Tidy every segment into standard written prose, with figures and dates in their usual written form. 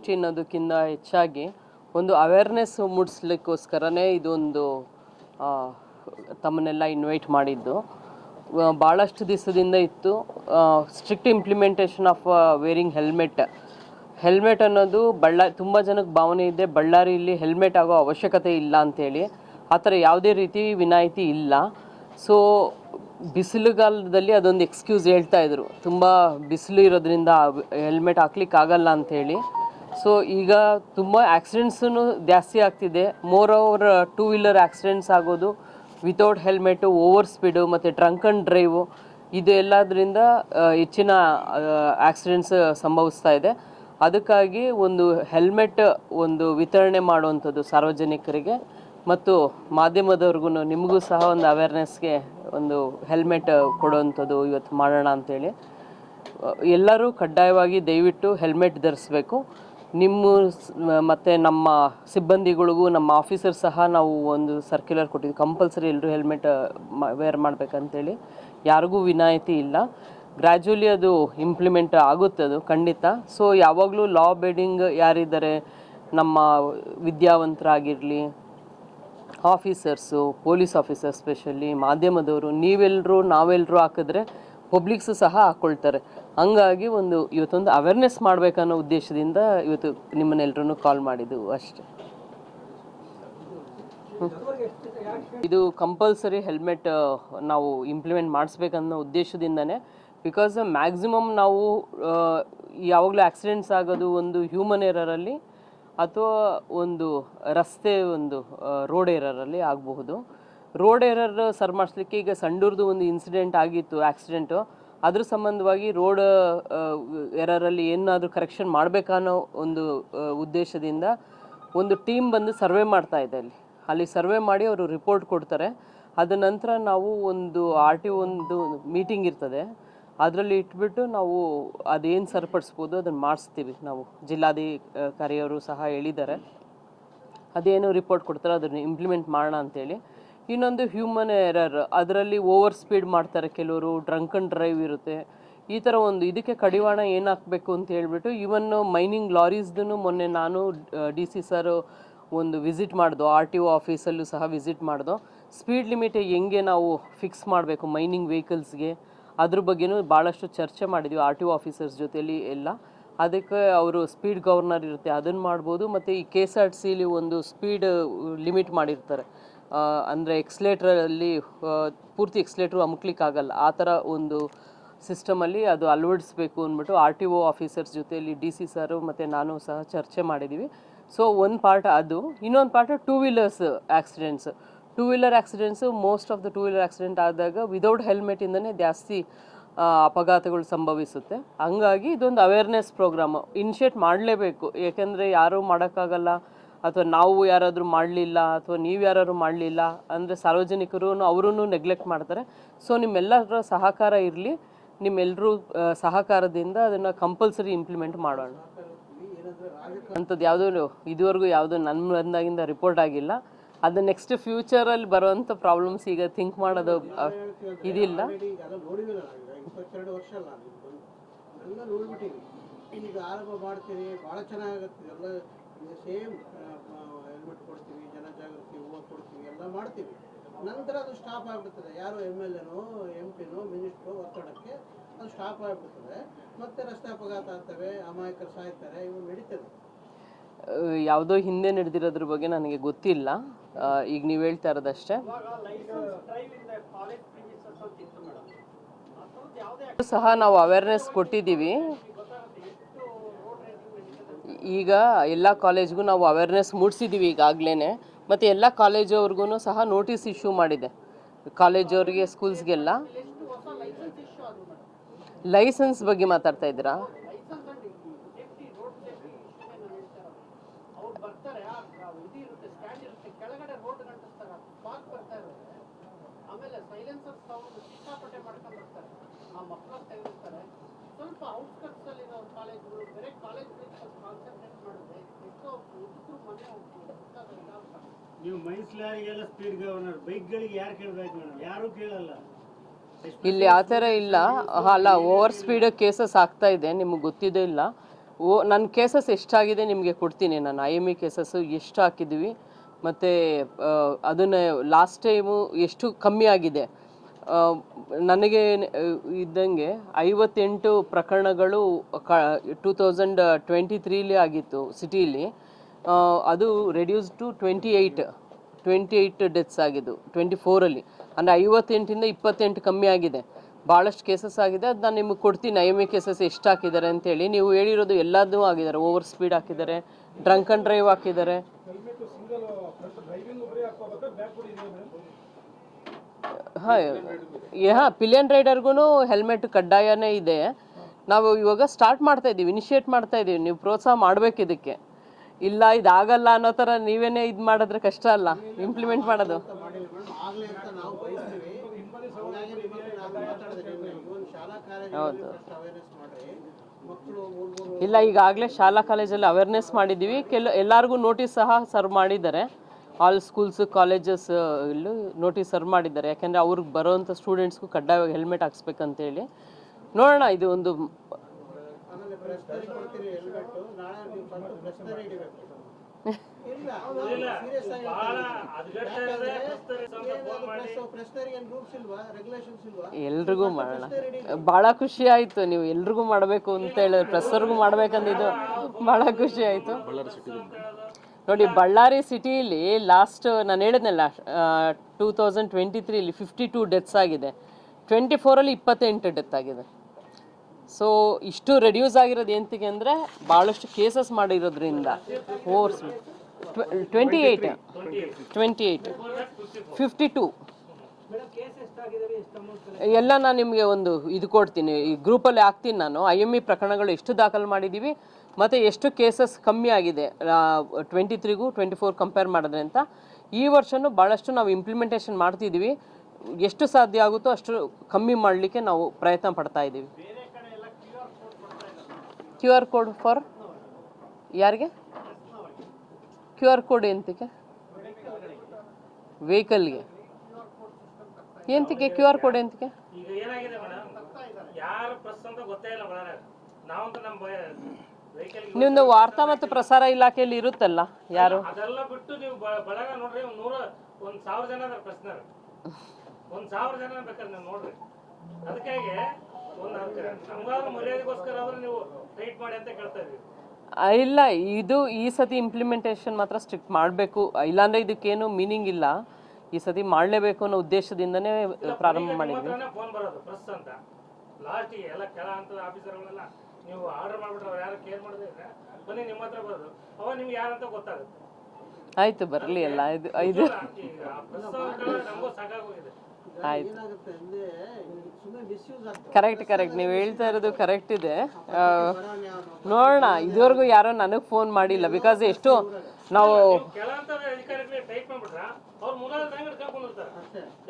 ದೃಷ್ಟಿ ಅನ್ನೋದಕ್ಕಿಂತ ಹೆಚ್ಚಾಗಿ ಒಂದು ಅವೇರ್ನೆಸ್ ಮೂಡಿಸ್ಲಿಕ್ಕೋಸ್ಕರನೇ ಇದೊಂದು ತಮ್ಮನ್ನೆಲ್ಲ ಇನ್ವೈಟ್ ಮಾಡಿದ್ದು. ಭಾಳಷ್ಟು ದಿವಸದಿಂದ ಇತ್ತು strict implementation of varying helmet ಅನ್ನೋದು ತುಂಬ ಜನಕ್ಕೆ ಭಾವನೆ ಇದೆ ಬಳ್ಳಾರಿಯಲ್ಲಿ ಹೆಲ್ಮೆಟ್ ಆಗೋ ಅವಶ್ಯಕತೆ ಇಲ್ಲ ಅಂಥೇಳಿ. ಆ ಥರ ಯಾವುದೇ ರೀತಿ ವಿನಾಯಿತಿ ಇಲ್ಲ. ಸೊ ಬಿಸಿಲುಗಾಲದಲ್ಲಿ ಅದೊಂದು ಎಕ್ಸ್ಕ್ಯೂಸ್ ಹೇಳ್ತಾಯಿದ್ರು, ತುಂಬ ಬಿಸಿಲು ಇರೋದ್ರಿಂದ ಹೆಲ್ಮೆಟ್ ಹಾಕ್ಲಿಕ್ಕೆ ಆಗಲ್ಲ ಅಂಥೇಳಿ. ಸೊ ಈಗ ತುಂಬ ಆಕ್ಸಿಡೆಂಟ್ಸೂ ಜಾಸ್ತಿ ಆಗ್ತಿದೆ. More over two wheeler accidents ಆಗೋದು ವಿತೌಟ್ ಹೆಲ್ಮೆಟು, ಓವರ್ ಸ್ಪೀಡು ಮತ್ತು ಡ್ರಂಕ್ ಆ್ಯಂಡ್ ಡ್ರೈವು ಇದು ಎಲ್ಲದರಿಂದ ಹೆಚ್ಚಿನ ಆಕ್ಸಿಡೆಂಟ್ಸ್ ಸಂಭವಿಸ್ತಾ ಇದೆ. ಅದಕ್ಕಾಗಿ ಒಂದು ಹೆಲ್ಮೆಟ್ ಒಂದು ವಿತರಣೆ ಮಾಡುವಂಥದ್ದು ಸಾರ್ವಜನಿಕರಿಗೆ ಮತ್ತು ಮಾಧ್ಯಮದವ್ರಿಗೂ ನಿಮಗೂ ಸಹ ಒಂದು ಅವೇರ್ನೆಸ್ಗೆ ಒಂದು ಹೆಲ್ಮೆಟ್ ಕೊಡುವಂಥದ್ದು ಇವತ್ತು ಮಾಡೋಣ ಅಂಥೇಳಿ. ಎಲ್ಲರೂ ಕಡ್ಡಾಯವಾಗಿ ದಯವಿಟ್ಟು ಹೆಲ್ಮೆಟ್ ಧರಿಸ್ಬೇಕು. ಮತ್ತು ನಮ್ಮ ಸಿಬ್ಬಂದಿಗಳಿಗೂ ನಮ್ಮ ಆಫೀಸರ್ ಸಹ ನಾವು ಒಂದು ಸರ್ಕ್ಯುಲರ್ ಕೊಟ್ಟಿದ್ವಿ, ಕಂಪಲ್ಸರಿ ಎಲ್ಲರೂ ಹೆಲ್ಮೆಟ್ ವೇರ್ ಮಾಡಬೇಕಂತೇಳಿ. ಯಾರಿಗೂ ವಿನಾಯಿತಿ ಇಲ್ಲ. ಗ್ರ್ಯಾಜುವಲಿ ಅದು ಇಂಪ್ಲಿಮೆಂಟ್ ಆಗುತ್ತೆ, ಅದು ಖಂಡಿತ. ಸೊ ಯಾವಾಗಲೂ ಲಾ ಅಬೇಡಿಂಗ್ ಯಾರಿದ್ದಾರೆ, ನಮ್ಮ ವಿದ್ಯಾವಂತರಾಗಿರಲಿ, ಆಫೀಸರ್ಸು, ಪೊಲೀಸ್ ಆಫೀಸರ್, ಸ್ಪೆಷಲಿ ಮಾಧ್ಯಮದವರು, ನಾವೆಲ್ಲರೂ ಹಾಕಿದ್ರೆ ಪಬ್ಲಿಕ್ಸು ಸಹ ಹಾಕ್ಕೊಳ್ತಾರೆ. ಹಂಗಾಗಿ ಇವತ್ತೊಂದು ಅವೇರ್ನೆಸ್ ಮಾಡಬೇಕನ್ನೋ ಉದ್ದೇಶದಿಂದ ಇವತ್ತು ನಿಮ್ಮನ್ನೆಲ್ಲರೂ ಕಾಲ್ ಮಾಡಿದ್ದು ಅಷ್ಟೇ. ಇದು ಕಂಪಲ್ಸರಿ ಹೆಲ್ಮೆಟ್ ನಾವು ಇಂಪ್ಲಿಮೆಂಟ್ ಮಾಡಿಸ್ಬೇಕನ್ನೋ ಉದ್ದೇಶದಿಂದನೇ. ಬಿಕಾಸ್ ಮ್ಯಾಕ್ಸಿಮಮ್ ನಾವು ಯಾವಾಗಲೂ ಆಕ್ಸಿಡೆಂಟ್ಸ್ ಆಗೋದು ಒಂದು ಹ್ಯೂಮನ್ ಎರರಲ್ಲಿ ಅಥವಾ ಒಂದು ರೋಡ್ ಏರರಲ್ಲಿ ಆಗಬಹುದು. ರೋಡ್ ಏರರ್ ಸರ್ ಮಾಡಿಸ್ಲಿಕ್ಕೆ ಈಗ ಸಂಡೂರ್ದು ಒಂದು ಇನ್ಸಿಡೆಂಟ್ ಆಗಿತ್ತು, ಆಕ್ಸಿಡೆಂಟು. ಅದ್ರ ಸಂಬಂಧವಾಗಿ ರೋಡ್ ಎರರಲ್ಲಿ ಏನಾದರೂ ಕರೆಕ್ಷನ್ ಮಾಡಬೇಕನ್ನೋ ಒಂದು ಉದ್ದೇಶದಿಂದ ಒಂದು ಟೀಮ್ ಬಂದು ಸರ್ವೆ ಮಾಡ್ತಾ ಇದೆ. ಅಲ್ಲಿ ಸರ್ವೆ ಮಾಡಿ ಅವರು ರಿಪೋರ್ಟ್ ಕೊಡ್ತಾರೆ. ಅದ ನಂತರ ನಾವು ಒಂದು RTO ಒಂದು ಮೀಟಿಂಗ್ ಇರ್ತದೆ, ಅದರಲ್ಲಿ ಇಟ್ಬಿಟ್ಟು ನಾವು ಅದೇನು ಸರಿಪಡಿಸ್ಬೋದು ಅದನ್ನು ಮಾಡಿಸ್ತೀವಿ. ನಾವು ಜಿಲ್ಲಾಧಿಕಾರಿಯವರು ಸಹ ಹೇಳಿದ್ದಾರೆ, ಅದೇನು ರಿಪೋರ್ಟ್ ಕೊಡ್ತಾರೆ ಅದನ್ನು ಇಂಪ್ಲಿಮೆಂಟ್ ಮಾಡೋಣ ಅಂಥೇಳಿ. ಇನ್ನೊಂದು ಹ್ಯೂಮನ್ ಎರರ್, ಅದರಲ್ಲಿ ಓವರ್ ಸ್ಪೀಡ್ ಮಾಡ್ತಾರೆ ಕೆಲವರು, ಡ್ರಂಕ್ ಆ್ಯಂಡ್ ಡ್ರೈವ್ ಇರುತ್ತೆ. ಈ ಥರ ಇದಕ್ಕೆ ಕಡಿವಾಣ ಏನು ಹಾಕಬೇಕು ಅಂತ ಹೇಳ್ಬಿಟ್ಟು ಈವನ್ನು ಮೈನಿಂಗ್ ಲಾರೀಸ್ದು ಮೊನ್ನೆ ನಾನು DC ಸರ್ ಒಂದು ವಿಸಿಟ್ ಮಾಡ್ದೋ, RTO ಆಫೀಸಲ್ಲೂ ಸಹ ವಿಸಿಟ್ ಮಾಡ್ದೋ. ಸ್ಪೀಡ್ ಲಿಮಿಟ್ ಹೆಂಗೆ ನಾವು ಫಿಕ್ಸ್ ಮಾಡಬೇಕು ಮೈನಿಂಗ್ ವೆಹಿಕಲ್ಸ್ಗೆ, ಅದ್ರ ಬಗ್ಗೆನೂ ಭಾಳಷ್ಟು ಚರ್ಚೆ ಮಾಡಿದ್ವಿ RTO ಆಫೀಸರ್ಸ್ ಜೊತೆಲಿ ಎಲ್ಲ. ಅದಕ್ಕೆ ಅವರು ಸ್ಪೀಡ್ ಗವರ್ನರ್ ಇರುತ್ತೆ, ಅದನ್ನು ಮಾಡ್ಬೋದು. ಮತ್ತು ಈ KSRTCಲಿ ಒಂದು ಸ್ಪೀಡ್ ಲಿಮಿಟ್ ಮಾಡಿರ್ತಾರೆ, ಅಂದರೆ ಎಕ್ಸ್ಲೇಟ್ರಲ್ಲಿ ಪೂರ್ತಿ ಎಕ್ಸ್ಲೇಟ್ರು ಅಮುಕ್ಲಿಕ್ಕಾಗಲ್ಲ, ಆ ಥರ ಒಂದು ಸಿಸ್ಟಮಲ್ಲಿ ಅದು ಅಳವಡಿಸ್ಬೇಕು ಅಂದ್ಬಿಟ್ಟು RTO ಆಫೀಸರ್ಸ್ ಜೊತೆಯಲ್ಲಿ DC ಸರು ಮತ್ತು ನಾನು ಸಹ ಚರ್ಚೆ ಮಾಡಿದ್ದೀವಿ. ಸೊ ಒಂದು ಪಾರ್ಟ್ ಅದು. ಇನ್ನೊಂದು part two wheeler accidents most of the two wheeler accident ಆದಾಗ ವಿದೌಟ್ ಹೆಲ್ಮೆಟಿಂದನೇ ಜಾಸ್ತಿ ಅಪಘಾತಗಳು ಸಂಭವಿಸುತ್ತೆ. ಹಂಗಾಗಿ ಇದೊಂದು ಅವೇರ್ನೆಸ್ ಪ್ರೋಗ್ರಾಮು ಇನಿಷಿಯೇಟ್ ಮಾಡಲೇಬೇಕು. ಏಕೆಂದರೆ ಯಾರೂ ಮಾಡೋಕ್ಕಾಗಲ್ಲ, ಅಥವಾ ನಾವು ಯಾರಾದರೂ ಮಾಡಲಿಲ್ಲ, ಅಥವಾ ನೀವು ಯಾರಾದ್ರು ಮಾಡಲಿಲ್ಲ ಅಂದರೆ ಸಾರ್ವಜನಿಕರು ಅವರೂ ನೆಗ್ಲೆಕ್ಟ್ ಮಾಡ್ತಾರೆ. ಸೊ ನಿಮ್ಮೆಲ್ಲರ ಸಹಕಾರ ಇರಲಿ, ನಿಮ್ಮೆಲ್ಲರೂ ಸಹಕಾರದಿಂದ ಅದನ್ನು ಕಂಪಲ್ಸರಿ ಇಂಪ್ಲಿಮೆಂಟ್ ಮಾಡೋಣ. ಅಂಥದ್ದು ಇದುವರೆಗೂ ಯಾವುದೂ ನನ್ನ ಬಂದಾಗಿಂದ ರಿಪೋರ್ಟ್ ಆಗಿಲ್ಲ. ಅದು ನೆಕ್ಸ್ಟ್ ಫ್ಯೂಚರಲ್ಲಿ ಬರುವಂಥ ಪ್ರಾಬ್ಲಮ್ಸ್ ಈಗ ಥಿಂಕ್ ಮಾಡೋದು ಇದಿಲ್ಲ. ಈಗ ಆರಂಭ ಮಾಡ್ತೀವಿ, ಭಾಳ ಚೆನ್ನಾಗುತ್ತೆ. ಎಲ್ಲ ಸೇಮ್ ಹೆಲ್ಮೆಟ್ ಕೊಡ್ತೀವಿ, ಜನಜಾಗೃತಿ ಹೂವು ಕೊಡ್ತೀವಿ, ಎಲ್ಲ ಮಾಡ್ತೀವಿ. ನಂತರ ಅದು ಸ್ಟಾಪ್ ಆಗಿಬಿಡ್ತದೆ. ಯಾರು MLAನೋ MP ನೋ ಮಿನಿಸ್ಟ್ರೋ ಒತ್ತಡಕ್ಕೆ ಅದು ಸ್ಟಾಪ್ ಆಗಿಬಿಡ್ತದೆ. ಮತ್ತೆ ರಸ್ತೆ ಅಪಘಾತ ಆಗ್ತವೆ, ಅಮಾಯಕರು ಸಾಯ್ತಾರೆ, ಇವು ನಡೀತದೆ. ಯಾವುದೋ ಹಿಂದೆ ನಡೆದಿರೋದ್ರ ಬಗ್ಗೆ ನನಗೆ ಗೊತ್ತಿಲ್ಲ. ಈಗ ನೀವು ಹೇಳ್ತಾ ಇರೋದಷ್ಟೇ. ಸಹ ನಾವು ಅವೇರ್ನೆಸ್ ಕೊಟ್ಟಿದ್ದೀವಿ. ಈಗ ಎಲ್ಲ ಕಾಲೇಜ್ಗೂ ನಾವು ಅವೇರ್ನೆಸ್ ಮೂಡಿಸಿದ್ದೀವಿ ಈಗಾಗಲೇ. ಮತ್ತು ಎಲ್ಲ ಕಾಲೇಜವ್ರಿಗೂ ಸಹ ನೋಟಿಸ್ ಇಶ್ಯೂ ಮಾಡಿದೆ, ಕಾಲೇಜವ್ರಿಗೆ, ಸ್ಕೂಲ್ಸ್ಗೆಲ್ಲ. ಲೈಸೆನ್ಸ್ ಬಗ್ಗೆ ಮಾತಾಡ್ತಾ ಇದ್ದೀರಾ? ನೀವು ಮೈನ್ಸ್ಲಾರಿಗೆಲ್ಲ ಸ್ಪೀಡ್ ಗವರ್ನರ್, ಬೈಕ್ಗಳಿಗೆ ಯಾರು ಕೇಳಬೇಕು ಮೇಡಮ್? ಯಾರೂ ಕೇಳಲ್ಲ. ಇಲ್ಲಿ ಆ ಥರ ಇಲ್ಲ. ಅಲ್ಲ, ಓವರ್ ಸ್ಪೀಡ್ ಕೇಸಸ್ ಆಗ್ತಾ ಇದೆ, ನಿಮಗೆ ಗೊತ್ತಿದೆ ಇಲ್ಲ. ನನ್ನ ಕೇಸಸ್ ಎಷ್ಟಾಗಿದೆ ನಿಮಗೆ ಕೊಡ್ತೀನಿ. ನಾನು IME ಕೇಸಸ್ಸು ಎಷ್ಟು ಹಾಕಿದ್ವಿ ಮತ್ತು ಅದನ್ನು ಲಾಸ್ಟ್ ಟೈಮು ಎಷ್ಟು ಕಮ್ಮಿ ಆಗಿದೆ. ನನಗೆ ಇದ್ದಂಗೆ 58 ಪ್ರಕರಣಗಳು 2023 ಆಗಿತ್ತು ಸಿಟಿಲಿ. ಅದು ರೆಡ್ಯೂಸ್ ಟು 28 ಡೆತ್ಸ್ ಆಗಿದ್ದು 24ಅಲ್ಲಿ. ಅಂದರೆ 58ಇಂದ 28 ಕಮ್ಮಿ ಆಗಿದೆ. ಭಾಳಷ್ಟು ಕೇಸಸ್ ಆಗಿದೆ. ಅದು ನಾನು ನಿಮಗೆ ಕೊಡ್ತೀನಿ IME ಕೇಸಸ್ ಎಷ್ಟು ಹಾಕಿದ್ದಾರೆ ಅಂತೇಳಿ. ನೀವು ಹೇಳಿರೋದು ಎಲ್ಲದೂ ಆಗಿದ್ದಾರೆ. ಓವರ್ ಸ್ಪೀಡ್ ಹಾಕಿದ್ದಾರೆ, ಡ್ರಂಕ್ ಆ್ಯಂಡ್ ಡ್ರೈವ್ ಹಾಕಿದ್ದಾರೆ. ಹಾಂ ಪಿಲಿಯನ್ ರೈಡರ್ಗೂ ಹೆಲ್ಮೆಟ್ ಕಡ್ಡಾಯನೇ ಇದೆ. ನಾವು ಇವಾಗ ಸ್ಟಾರ್ಟ್ ಮಾಡ್ತಾ ಇದ್ದೀವಿ, ಇನಿಷಿಯೇಟ್ ಮಾಡ್ತಾ ಇದ್ದೀವಿ. ನೀವು ಪ್ರೋತ್ಸಾಹ ಮಾಡಬೇಕು ಇದಕ್ಕೆ. ಇಲ್ಲ ಇದಾಗಲ್ಲ ಅನ್ನೋ ಥರ ನೀವೇನೇ ಇದು ಮಾಡಿದ್ರೆ ಕಷ್ಟ ಅಲ್ಲ ಇಂಪ್ಲಿಮೆಂಟ್ ಮಾಡೋದು. ಹೌದು, ಇಲ್ಲ ಈಗಾಗಲೇ ಶಾಲಾ ಕಾಲೇಜಲ್ಲಿ ಅವೇರ್ನೆಸ್ ಮಾಡಿದ್ದೀವಿ. ಎಲ್ಲರಿಗೂ ನೋಟಿಸ್ ಸಹ ಸರ್ವ್ ಮಾಡಿದ್ದಾರೆ. ಆಲ್ ಸ್ಕೂಲ್ಸು ಕಾಲೇಜಸ್ ಇಲ್ಲೂ ನೋಟಿಸ್ ಸರ್ವ್ ಮಾಡಿದ್ದಾರೆ. ಯಾಕೆಂದರೆ ಅವ್ರಿಗೆ ಬರೋವಂಥ ಸ್ಟೂಡೆಂಟ್ಸ್ಗೂ ಕಡ್ಡಾಯವಾಗಿ ಹೆಲ್ಮೆಟ್ ಹಾಕ್ಸ್ಬೇಕಂತೇಳಿ. ನೋಡೋಣ, ಇದು ಒಂದು ಎಲ್ರಿಗೂ ಮಾಡೋಣ. ಭಾಳ ಖುಷಿ ಆಯಿತು ನೀವು ಎಲ್ರಿಗೂ ಮಾಡಬೇಕು ಅಂತ ಹೇಳಿದ್ರೆ, ಪ್ರೆಸ್ಸರ್ಗೂ ಮಾಡ್ಬೇಕಂದಿದ್ದು ಭಾಳ ಖುಷಿ ಆಯಿತು. ನೋಡಿ, ಬಳ್ಳಾರಿ ಸಿಟಿಲಿ ಲಾಸ್ಟ್ ನಾನು ಹೇಳಿದ್ನಲ್ಲ 2023 52 ಡೆತ್ಸ್ ಆಗಿದೆ. 24ಅಲ್ಲಿ 28 ಡೆತ್ ಆಗಿದೆ. ಸೊ ಇಷ್ಟು ರೆಡ್ಯೂಸ್ ಆಗಿರೋದು ಎಂತಿಗೆ ಅಂದರೆ ಭಾಳಷ್ಟು ಕೇಸಸ್ ಮಾಡಿರೋದ್ರಿಂದ. ಓವರ್ 28 52 ಎಲ್ಲ ನಾನು ನಿಮಗೆ ಒಂದು ಇದು ಕೊಡ್ತೀನಿ, ಈ ಗ್ರೂಪಲ್ಲಿ ಹಾಕ್ತೀನಿ ನಾನು. IME ಪ್ರಕರಣಗಳು ಎಷ್ಟು ದಾಖಲು ಮಾಡಿದ್ದೀವಿ ಮತ್ತು ಎಷ್ಟು ಕೇಸಸ್ ಕಮ್ಮಿ ಆಗಿದೆ 23ಗೂ 24 ಕಂಪೇರ್ ಮಾಡಿದ್ರೆ ಅಂತ. ಈ ವರ್ಷವೂ ಭಾಳಷ್ಟು ನಾವು ಇಂಪ್ಲಿಮೆಂಟೇಷನ್ ಮಾಡ್ತಿದ್ದೀವಿ. ಎಷ್ಟು ಸಾಧ್ಯ ಆಗುತ್ತೋ ಅಷ್ಟು ಕಮ್ಮಿ ಮಾಡಲಿಕ್ಕೆ ನಾವು ಪ್ರಯತ್ನ ಪಡ್ತಾ ಇದ್ದೀವಿ. QR ಕೋಡ್ ಫಾರ್ ಯಾರಿಗೆ? QR ಕೋಡ್ ಎಂತಕ್ಕೆ? ವೆಹಿಕಲ್ಗೆ ಎಂತಕ್ಕೆ QR ಕೋಡ್ ಎಂತಕ್ಕೆ? ನಿಮ್ದು ವಾರ್ತಾ ಮತ್ತು ಪ್ರಸಾರ ಇಲಾಖೆಯಲ್ಲಿ ಇರುತ್ತಲ್ಲ, ಯಾರು ಅದೆಲ್ಲ ಬಿಟ್ಟು ನೀವು ಬಳಗ ನೋಡ್ರಿ, 1,000 ಜನ ಅದ್ರ ಪ್ರಶ್ನೆ, 1,000 ಜನ ಬೇಕಾದ್ರೆ ನೀವು ನೋಡ್ರಿ. ಅದಕ್ಕಾಗಿ ನಮ್ಗಾದ್ರೂ ಮರ್ಯಾದೆಗೋಸ್ಕರ ಆದ್ರೆ ನೀವು ಟೈಟ್ ಮಾಡಿ ಅಂತ ಕೇಳ್ತಾ ಇದೀವಿ. ಇಲ್ಲ, ಇದು ಈ ಸತಿ ಇಂಪ್ಲಿಮೆಂಟೇಷನ್ ಮಾತ್ರ ಸ್ಟ್ರಿಕ್ಟ್ ಮಾಡಬೇಕು. ಇಲ್ಲಾಂದ್ರೆ ಇದಕ್ಕೇನು ಮೀನಿಂಗ್ ಇಲ್ಲ. ಈ ಸತಿ ಮಾಡಲೇಬೇಕು ಅನ್ನೋ ಉದ್ದೇಶದಿಂದನೇ ಪ್ರಾರಂಭ ಮಾಡಿದ್ವಿ. ಫೋನ್ ಬರೋದು ಪ್ರೆಸ್ ಅಂತ ಲಾಸ್ಟಿಗೆ ಎಲ್ಲ ಕೆಳ ಹಂತದ ಆಫೀಸರ್ಗಳೆಲ್ಲ ನೀವು ಆರ್ಡರ್ ಮಾಡ್ಬಿಟ್ರೆ ಅವ್ರು ಯಾರು ಕೇರ್ ಮಾಡದೇ ಇದ್ರೆ ಬನ್ನಿ ನಿಮ್ಮ ಹತ್ರ ಬರೋದು, ಅವಾಗ ನಿಮ್ಗೆ ಯಾರಂತ ಗೊತ್ತಾಗುತ್ತೆ. ಆಯ್ತು, ಬರಲಿ ಎಲ್ಲ ಇದು ಇದು ನಮಗೂ ಸಾಕಾಗೋಗಿದೆ. ಆಯ್ತು, ಕರೆಕ್ಟ್ ನೀವು ಹೇಳ್ತಾ ಇರೋದು ಕರೆಕ್ಟ್ ಇದೆ. ನೋಡೋಣ, ಇದುವರೆಗೂ ಯಾರೋ ನನಗೆ ಫೋನ್ ಮಾಡಿಲ್ಲ. ಬಿಕಾಸ್ ಎಷ್ಟು ನಾವು ಕೆಲವಂತ ಅಧಿಕಾರಿಗಳಿಗೆ ಟೈಪ್ ಮಾಡ್ಬಿಟ್ರೆ ಅವ್ರು ಮುಲಾಜ್ ಹೆಂಗ್ ಹಿಡ್ಕೊಂಡಿರ್ತಾರೆ,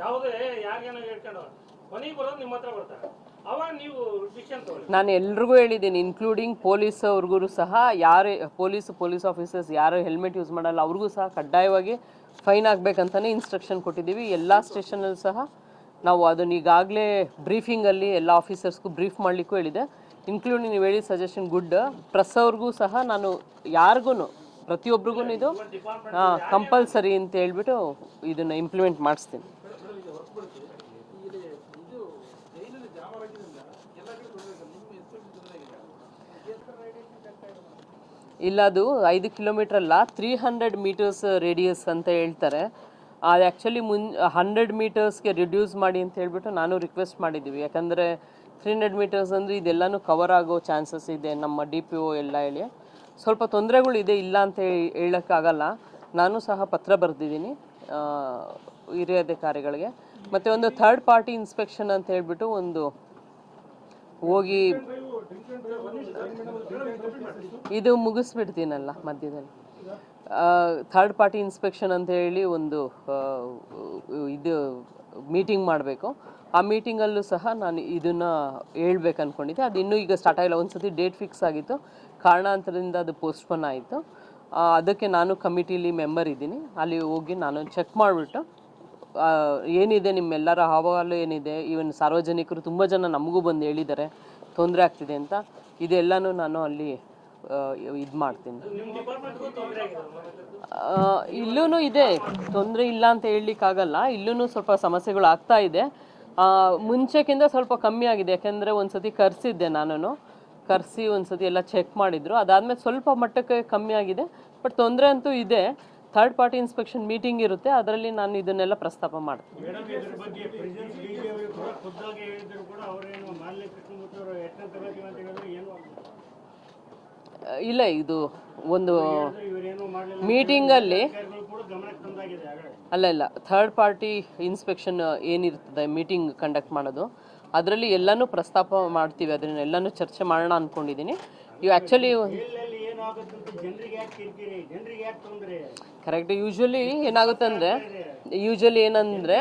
ಯಾವುದೇ ಯಾರಿಗೇನೋ ಹೇಳ್ಕೊಂಡು ಮನೆಗೆ ಬರೋದು ನಿಮ್ಮ ಹತ್ರ ಬರ್ತಾರೆ. ಅವಾಗ ನೀವು ಡಿಸಿಷನ್ ತಗೊಳ್ಳಿ. ನಾನು ಎಲ್ರಿಗೂ ಹೇಳಿದ್ದೀನಿ, ಇನ್ಕ್ಲೂಡಿಂಗ್ ಪೊಲೀಸ್ ಅವ್ರಿಗೂ ಸಹ, ಯಾರೇ ಪೊಲೀಸ್ ಆಫೀಸರ್ಸ್ ಯಾರು ಹೆಲ್ಮೆಟ್ ಯೂಸ್ ಮಾಡಲ್ಲ ಅವ್ರಿಗೂ ಸಹ ಕಡ್ಡಾಯವಾಗಿ ಫೈನ್ ಆಗಬೇಕಂತಲೇ ಇನ್ಸ್ಟ್ರಕ್ಷನ್ ಕೊಟ್ಟಿದ್ದೀವಿ. ಎಲ್ಲ ಸ್ಟೇಷನಲ್ಲಿ ಸಹ ನಾವು ಅದನ್ನು ಈಗಾಗಲೇ ಬ್ರೀಫಿಂಗಲ್ಲಿ ಎಲ್ಲ ಆಫೀಸರ್ಸ್ಗೂ ಬ್ರೀಫ್ ಮಾಡಲಿಕ್ಕೂ ಹೇಳಿದೆ. ಇನ್ಕ್ಲೂಡಿಂಗ್ ನೀವು ಹೇಳಿದ ಸಜೆಷನ್ ಗುಡ್. ಪ್ರೆಸ್ ಅವ್ರಿಗೂ ಸಹ ನಾನು ಯಾರಿಗೂ ಪ್ರತಿಯೊಬ್ಬರಿಗೂ ಇದು ಕಂಪಲ್ಸರಿ ಅಂತ ಹೇಳ್ಬಿಟ್ಟು ಇದನ್ನು ಇಂಪ್ಲಿಮೆಂಟ್ ಮಾಡಿಸ್ತೀನಿ. ಇಲ್ಲ, ಅದು 5 ಕಿಲೋಮೀಟರ್ ಅಲ್ಲ, 300 ಮೀಟರ್ಸ್ ರೇಡಿಯಸ್ ಅಂತ ಹೇಳ್ತಾರೆ. ಅದು ಆ್ಯಕ್ಚುಲಿ 100 ಮೀಟರ್ಸ್ಗೆ ರಿಡ್ಯೂಸ್ ಮಾಡಿ ಅಂತ ಹೇಳ್ಬಿಟ್ಟು ನಾನು ರಿಕ್ವೆಸ್ಟ್ ಮಾಡಿದ್ದೀವಿ. ಯಾಕಂದರೆ 300 ಮೀಟರ್ಸ್ ಅಂದರೆ ಇದೆಲ್ಲನೂ ಕವರ್ ಆಗೋ ಚಾನ್ಸಸ್ ಇದೆ. ನಮ್ಮ DPO ಎಲ್ಲ ಹೇಳಿ ಸ್ವಲ್ಪ ತೊಂದರೆಗಳಿದೆ, ಇಲ್ಲ ಅಂತ ಹೇಳೋಕ್ಕಾಗಲ್ಲ. ನಾನು ಸಹ ಪತ್ರ ಬರೆದಿದ್ದೀನಿ ಹಿರಿಯ ಅಧಿಕಾರಿಗಳಿಗೆ. ಮತ್ತು ಒಂದು ಥರ್ಡ್ ಪಾರ್ಟಿ ಇನ್ಸ್ಪೆಕ್ಷನ್ ಅಂತ ಹೇಳ್ಬಿಟ್ಟು ಒಂದು ಹೋಗಿ ಇದು ಮುಗಿಸ್ಬಿಡ್ತೀನಲ್ಲ ಮಧ್ಯದಲ್ಲಿ. ಥರ್ಡ್ ಪಾರ್ಟಿ ಇನ್ಸ್ಪೆಕ್ಷನ್ ಅಂತ ಹೇಳಿ ಒಂದು ಇದು ಮೀಟಿಂಗ್ ಮಾಡಬೇಕು. ಆ ಮೀಟಿಂಗಲ್ಲೂ ಸಹ ನಾನು ಇದನ್ನು ಹೇಳ್ಬೇಕು ಅಂದ್ಕೊಂಡಿದ್ದೆ. ಅದು ಇನ್ನೂ ಈಗ ಸ್ಟಾರ್ಟ್ ಆಗಿಲ್ಲ. ಒಂದು ಸತಿ ಡೇಟ್ ಫಿಕ್ಸ್ ಆಗಿತ್ತು, ಕಾರಣಾಂತರದಿಂದ ಅದು ಪೋಸ್ಟ್ಪೋನ್ ಆಯಿತು. ಅದಕ್ಕೆ ನಾನು ಕಮಿಟಿಲಿ ಮೆಂಬರ್ ಇದ್ದೀನಿ. ಅಲ್ಲಿ ಹೋಗಿ ನಾನು ಚೆಕ್ ಮಾಡಿಬಿಟ್ಟು ಏನಿದೆ ನಿಮ್ಮೆಲ್ಲರ ಅಹವಾಲು ಏನಿದೆ, ಈವನ್ ಸಾರ್ವಜನಿಕರು ತುಂಬ ಜನ ನಮಗೂ ಬಂದು ಹೇಳಿದ್ದಾರೆ ತೊಂದರೆ ಆಗ್ತಿದೆ ಅಂತ. ಇದೆಲ್ಲನೂ ನಾನು ಅಲ್ಲಿ ಇದು ಮಾಡ್ತೀನಿ. ನಿಮ್ಮ ಡಿಪಾರ್ಟ್ಮೆಂಟ್ಗೂ ತೊಂದರೆ ಆಗಿದೆ ಇಲ್ಲೂ ಇದೆ, ತೊಂದರೆ ಇಲ್ಲ ಅಂತ ಹೇಳಲಿಕ್ಕಾಗಲ್ಲ. ಇಲ್ಲೂ ಸ್ವಲ್ಪ ಸಮಸ್ಯೆಗಳು ಆಗ್ತಾ ಇದೆ. ಮುಂಚೆಕ್ಕಿಂತ ಸ್ವಲ್ಪ ಕಮ್ಮಿ ಆಗಿದೆ, ಯಾಕೆಂದರೆ ಒಂದು ಸತಿ ಕರೆಸಿದ್ದೆ ನಾನು, ಕರೆಸಿ ಒಂದು ಸತಿ ಎಲ್ಲ ಚೆಕ್ ಮಾಡಿದರು. ಅದಾದಮೇಲೆ ಸ್ವಲ್ಪ ಮಟ್ಟಕ್ಕೆ ಕಮ್ಮಿ ಆಗಿದೆ, ಬಟ್ ತೊಂದರೆ ಅಂತೂ ಇದೆ. ಥರ್ಡ್ ಪಾರ್ಟಿ ಇನ್ಸ್ಪೆಕ್ಷನ್ ಮೀಟಿಂಗ್ ಇರುತ್ತೆ, ಅದರಲ್ಲಿ ನಾನು ಇದನ್ನೆಲ್ಲ ಪ್ರಸ್ತಾಪ ಮಾಡ್ತೀನಿ. ಇಲ್ಲ, ಇದು ಒಂದು ಮೀಟಿಂಗಲ್ಲಿ ಅಲ್ಲ ಥರ್ಡ್ ಪಾರ್ಟಿ ಇನ್ಸ್ಪೆಕ್ಷನ್ ಏನಿರ್ತದೆ ಮೀಟಿಂಗ್ ಕಂಡಕ್ಟ್ ಮಾಡೋದು, ಅದರಲ್ಲಿ ಎಲ್ಲನೂ ಪ್ರಸ್ತಾಪ ಮಾಡ್ತೀವಿ, ಅದನ್ನೆಲ್ಲನೂ ಚರ್ಚೆ ಮಾಡೋಣ ಅಂದ್ಕೊಂಡಿದ್ದೀನಿ. ಇವು ಆ್ಯಕ್ಚುಲಿ ಕರೆಕ್ಟ್. ಯೂಶ್ವಲಿ ಏನಂದರೆ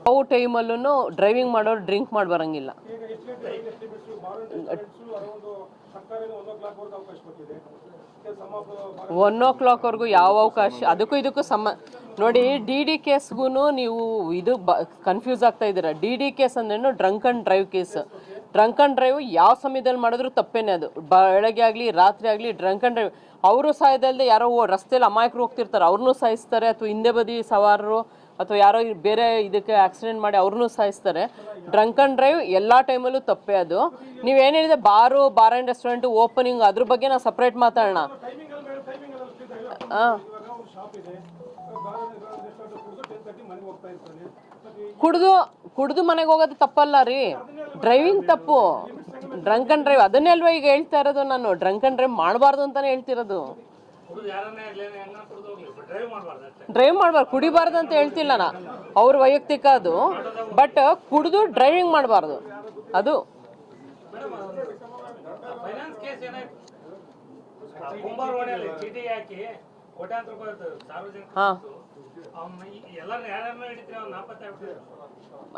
ಯಾವ ಟೈಮಲ್ಲೂ ಡ್ರೈವಿಂಗ್ ಮಾಡೋರು ಡ್ರಿಂಕ್ ಮಾಡಿ ಬರೋಂಗಿಲ್ಲ. 1 o'clockವರೆಗೂ ಯಾವ ಅವಕಾಶ, ಅದಕ್ಕೂ ಇದಕ್ಕೂ ನೋಡಿ, ಡಿ ಕೇಸ್ಗೂ ನೀವು ಇದು ಕನ್ಫ್ಯೂಸ್ ಆಗ್ತಾ ಇದ್ದೀರಾ. ಡಿ ಕೇಸ್ ಅಂದ್ರೇನು drunk and drive case. Drunk and drive ಯಾವ ಸಮಯದಲ್ಲಿ ಮಾಡಿದ್ರು ತಪ್ಪೇನೆ, ಅದು ಬೆಳಗ್ಗೆ ಆಗಲಿ ರಾತ್ರಿ ಆಗಲಿ ಡ್ರಂಕ್ ಆ್ಯಂಡ್ ಡ್ರೈವ್. ಅವರು ಸಾಯೋದಲ್ಲದೆ ಯಾರೋ ರಸ್ತೆಯಲ್ಲಿ ಅಮಾಯಕರು ಹೋಗ್ತಿರ್ತಾರೆ ಅವ್ರನ್ನೂ ಸಾಯಿಸ್ತಾರೆ, ಅಥವಾ ಹಿಂದೆ ಬದಿ ಸವಾರರು ಅಥವಾ ಯಾರೋ ಬೇರೆ ಇದಕ್ಕೆ ಆಕ್ಸಿಡೆಂಟ್ ಮಾಡಿ ಅವ್ರನ್ನೂ ಸಾಯಿಸ್ತಾರೆ. ಡ್ರಂಕ್ ಆ್ಯಂಡ್ ಡ್ರೈವ್ ಎಲ್ಲ ಟೈಮಲ್ಲೂ ತಪ್ಪೇ ಅದು. ನೀವೇನು ಹೇಳಿದೆ, ಬಾರ್ ಆ್ಯಂಡ್ ರೆಸ್ಟೋರೆಂಟು ಓಪನಿಂಗ್, ಅದ್ರ ಬಗ್ಗೆ ನಾವು ಸಪ್ರೇಟ್ ಮಾತಾಡೋಣ. ಕುಡ್ದು ಮನೆಗೆ ಹೋಗೋದು ತಪ್ಪಲ್ಲ ರೀ, ಡ್ರೈವಿಂಗ್ ತಪ್ಪು. ಡ್ರಂಕ್ ಆ್ಯಂಡ್ ಡ್ರೈವ್ ಅದನ್ನೇ ಅಲ್ವಾ ಈಗ ಹೇಳ್ತಾ ಇರೋದು ನಾನು. ಡ್ರಂಕ್ ಆ್ಯಂಡ್ ಡ್ರೈವ್ ಮಾಡಬಾರ್ದು ಅಂತಾನೆ ಹೇಳ್ತಿರೋದು. ಡ್ರೈವ್ ಮಾಡಬಾರ್ದು, ಕುಡಿಬಾರ್ದು ಅಂತ ಹೇಳ್ತಿಲ್ಲ ನಾ, ಅವ್ರ ವೈಯಕ್ತಿಕ ಅದು. ಬಟ್ ಕುಡಿದು ಡ್ರೈವಿಂಗ್ ಮಾಡಬಾರ್ದು ಅದು.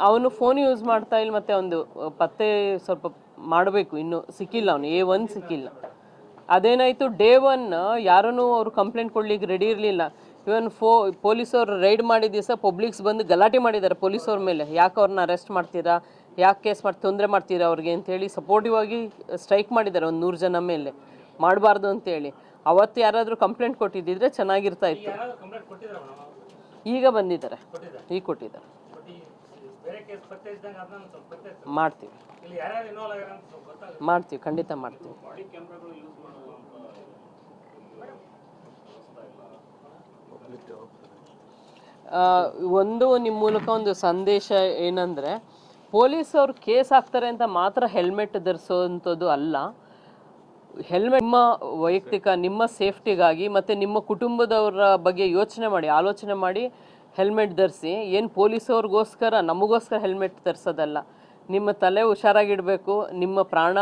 ಅವನು ಫೋನ್ ಯೂಸ್ ಮಾಡ್ತಾ ಇಲ್ಲ, ಮತ್ತೆ ಒಂದು ಪತ್ತೆ ಸ್ವಲ್ಪ ಮಾಡಬೇಕು, ಇನ್ನು ಸಿಕ್ಕಿಲ್ಲ, ಅವನು A1 ಸಿಕ್ಕಿಲ್ಲ. ಅದೇನಾಯಿತು, ಡೇ 1 ಯಾರೂ ಅವರು ಕಂಪ್ಲೇಂಟ್ ಕೊಡ್ಲಿಕ್ಕೆ ರೆಡಿ ಇರಲಿಲ್ಲ. ಇವನ್ ಪೊಲೀಸವ್ರು ರೈಡ್ ಮಾಡಿದ ದಿವಸ ಪಬ್ಲಿಕ್ಸ್ ಬಂದು ಗಲಾಟೆ ಮಾಡಿದ್ದಾರೆ ಪೊಲೀಸವ್ರ ಮೇಲೆ. ಯಾಕೆ ಅವ್ರನ್ನ ಅರೆಸ್ಟ್ ಮಾಡ್ತೀರಾ, ಯಾಕೆ ಕೇಸ್ ಮಾಡಿ ತೊಂದರೆ ಮಾಡ್ತೀರಾ ಅವ್ರಿಗೆ ಅಂತೇಳಿ ಸಪೋರ್ಟಿವ್ ಆಗಿ ಸ್ಟ್ರೈಕ್ ಮಾಡಿದ್ದಾರೆ ಒಂದು 100 ಜನ ಮೇಲೆ, ಮಾಡಬಾರ್ದು ಅಂತೇಳಿ. ಅವತ್ತು ಯಾರಾದರೂ ಕಂಪ್ಲೇಂಟ್ ಕೊಟ್ಟಿದ್ದಿದ್ರೆ ಚೆನ್ನಾಗಿರ್ತಾ ಇತ್ತು. ಈಗ ಬಂದಿದ್ದಾರೆ, ಈಗ ಕೊಟ್ಟಿದ್ದಾರೆ. ಮಾಡ್ತೀವಿ ಖಂಡಿತ ಮಾಡ್ತೀವಿ. ಒಂದು ನಿಮ್ಮ ಮೂಲಕ ಒಂದು ಸಂದೇಶ ಏನಂದರೆ, ಪೊಲೀಸವ್ರು ಕೇಸ್ ಹಾಕ್ತಾರೆ ಅಂತ ಮಾತ್ರ ಹೆಲ್ಮೆಟ್ ಧರಿಸೋವಂಥದ್ದು ಅಲ್ಲ. ಹೆಲ್ಮೆಟ್ ನಿಮ್ಮ ವೈಯಕ್ತಿಕ, ನಿಮ್ಮ ಸೇಫ್ಟಿಗಾಗಿ ಮತ್ತು ನಿಮ್ಮ ಕುಟುಂಬದವರ ಬಗ್ಗೆ ಆಲೋಚನೆ ಮಾಡಿ ಹೆಲ್ಮೆಟ್ ಧರಿಸಿ. ಏನು ಪೊಲೀಸವ್ರಿಗೋಸ್ಕರ ನಮಗೋಸ್ಕರ ಹೆಲ್ಮೆಟ್ ಧರಿಸೋದಲ್ಲ. ನಿಮ್ಮ ತಲೆ ಹುಷಾರಾಗಿಡಬೇಕು, ನಿಮ್ಮ ಪ್ರಾಣ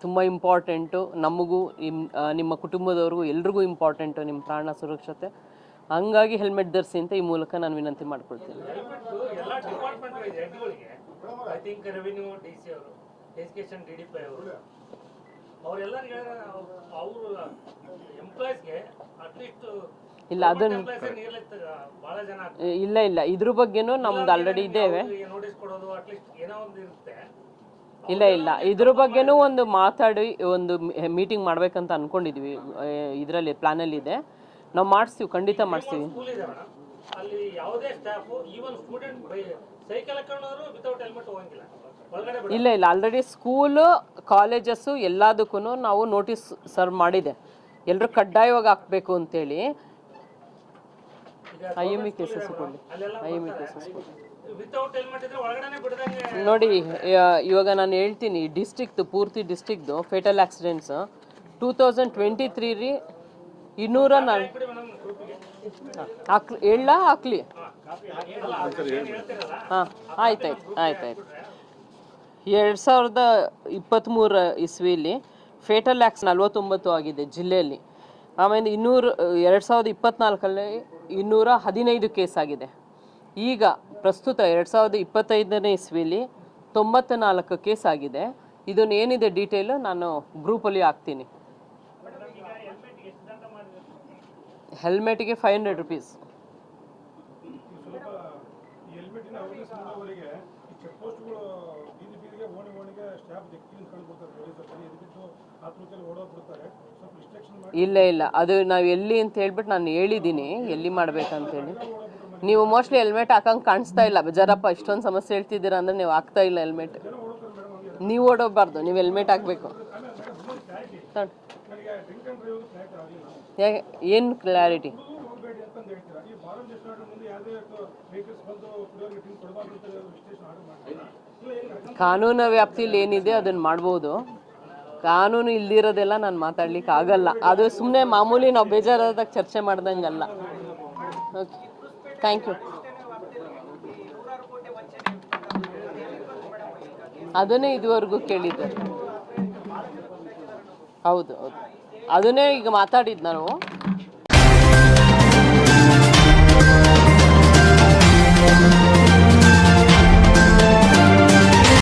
ತುಂಬ ಇಂಪಾರ್ಟೆಂಟು, ನಮಗೂ ನಿಮ್ಮ ಕುಟುಂಬದವ್ರಿಗೂ ಎಲ್ರಿಗೂ ಇಂಪಾರ್ಟೆಂಟು ನಿಮ್ಮ ಪ್ರಾಣ ಸುರಕ್ಷತೆ. ಹಂಗಾಗಿ ಹೆಲ್ಮೆಟ್ ಧರಿಸಿ ಅಂತ ಈ ಮೂಲಕ ನಾನು ವಿನಂತಿ ಮಾಡ್ಕೊಳ್ತೀನಿ. ಇಲ್ಲ ಅದನ್ನು ಇಲ್ಲ ಇದ್ರ ಬಗ್ಗೆನೂ ನಮ್ದು ಆಲ್ರೆಡಿ ಇದ್ದೇವೆ. ಇಲ್ಲ ಇದ್ರ ಬಗ್ಗೆನೂ ಒಂದು ಮಾತಾಡಿ ಒಂದು ಮೀಟಿಂಗ್ ಮಾಡ್ಬೇಕಂತ ಅನ್ಕೊಂಡಿದ್ವಿ. ಇದರಲ್ಲಿ ಪ್ಲಾನಲ್ಲಿ ಇದೆ, ನಾವು ಮಾಡಿಸ್ತೀವಿ, ಖಂಡಿತ ಮಾಡಿಸ್ತೀವಿ. ಇಲ್ಲ ಆಲ್ರೆಡಿ ಸ್ಕೂಲು ಕಾಲೇಜಸ್ಸು ಎಲ್ಲದಕ್ಕೂ ನಾವು ನೋಟಿಸ್ ಸರ್ವ್ ಮಾಡಿದೆ, ಎಲ್ಲರೂ ಕಡ್ಡಾಯವಾಗಿ ಹಾಕಬೇಕು ಅಂತೇಳಿ. IME ಕೇಸಸ್ ಕೊಡಿ, IME ಕೇಸಸ್ ಕೊಡಿ. ನೋಡಿ, ಇವಾಗ ನಾನು ಹೇಳ್ತೀನಿ, ಪೂರ್ತಿ ಡಿಸ್ಟ್ರಿಕ್ದು ಫೇಟಲ್ ಆಕ್ಸಿಡೆಂಟ್ಸ್ 2023 ರೀ 204. ಹಾಕ್ಲಿ. ಹಾಂ, ಆಯ್ತಾಯ್ತು. 2023 ಇಸ್ವಿಲಿ ಫೇಟಲ್ ಆಕ್ಸ್ 49 ಆಗಿದೆ ಜಿಲ್ಲೆಯಲ್ಲಿ. ಆಮೇಲೆ 2024 215 ಕೇಸ್ ಆಗಿದೆ. ಈಗ ಪ್ರಸ್ತುತ 2025 ಇಸ್ವಿಲಿ 94 ಕೇಸ್ ಆಗಿದೆ. ಇದನ್ನು ಏನಿದೆ ಡೀಟೇಲು ನಾನು ಗ್ರೂಪಲ್ಲಿ ಹಾಕ್ತೀನಿ. ಹೆಲ್ಮೆಟ್ಗೆ 500 ರುಪೀಸ್. ಸ್ವಲ್ಪ ಈ ಹೆಲ್ಮೆಟಿನ ಅವೇರ್ನೆಸ್ ಮಾಡೋವರೆಗೆ ಈ ಚೆಕ್ ಪೋಸ್ಟ್ಗಳು ಬೀದಿ ಬೀದಿಗೆ ಓಣಿಗೆ ಸ್ಟಾಫ್ ದಿಕ್ಕಿನ ಕಂಡುಬಿಡ್ತಾರೆ ಪೊಲೀಸರು ಎದ್ಬಿಟ್ಟು ಆತುರದಲ್ಲಿ ಓಡೋಗ್ಬಿಡ್ತಾರೆ. ಸ್ವಲ್ಪ ರಿಸ್ಟ್ರಿಕ್ಷನ್ ಮಾಡಿ. ಇಲ್ಲ ಅದು ನಾವು ಎಲ್ಲಿ ಅಂತ ಹೇಳ್ಬಿಟ್ಟು ನಾನು ಹೇಳಿದ್ದೀನಿ ಎಲ್ಲಿ ಮಾಡ್ಬೇಕಂತೇಳಿ. ನೀವು ಮೋಸ್ಟ್ಲಿ ಹೆಲ್ಮೆಟ್ ಹಾಕಂಗೆ ಕಾಣಿಸ್ತಾ ಇಲ್ಲ. ಬೇಜಾರಪ್ಪ ಇಷ್ಟೊಂದು ಸಮಸ್ಯೆ ಹೇಳ್ತಿದ್ದೀರಾ ಅಂದರೆ ನೀವು ಹಾಕ್ತಾ ಇಲ್ಲ ಹೆಲ್ಮೆಟ್. ನೀವು ಓಡೋಗ್ಬಾರ್ದು, ನೀವು ಹೆಲ್ಮೆಟ್ ಹಾಕಬೇಕು. ನನಗೆ ಡ್ರಿಂಕ್ ಆ್ಯಂಡ್ ಡ್ರೈವ್ ಫ್ಲಾಟ್ ಆಗಲಿಲ್ಲ. ಏನು ಕ್ಲಾರಿಟಿ? ಹೋಗಬೇಡಿ ಅಂತಂದು ಹೇಳ್ತೀರಾ. ಈ ಬಾರಂ ರೆಸ್ಟೋರೆಂಟ್ ಮುಂದೆ ಯಾವುದೇ ವೆಹಿಕಲ್ಸ್ ಬಂದು ಕುಡಿಯೋರಿಗೆ ಡ್ರಿಂಕ್ ಕೊಡಬಾರ್ದು ಅಂತ ರಿಜಿಸ್ಟ್ರೇಷನ್ ಆರ್ಡರ್ ಮಾಡ್ತೀರಾ? ಇಲ್ಲ ಕಾನೂನು ವ್ಯಾಪ್ತಿಯಲ್ಲಿ ಏನಿದೆ ಅದನ್ನು ಮಾಡ್ಬೋದು. ಕಾನೂನು ಇಲ್ದಿರೋದೆಲ್ಲ ನಾನು ಮಾತಾಡ್ಲಿಕ್ಕೆ ಆಗಲ್ಲ. ಅದು ಸುಮ್ಮನೆ ಮಾಮೂಲಿ ನಾವು ಬೇಜಾರಾದಾಗ ಚರ್ಚೆ ಮಾಡ್ದಂಗಲ್ಲ. Okay, thank you. ಅದನ್ನೇ ಇದುವರೆಗೂ ಕೇಳಿದ್ದೆ. ಹೌದು, ಅದನ್ನೇ ಈಗ ಮಾತಾಡಿದ್ದು ನಾನು.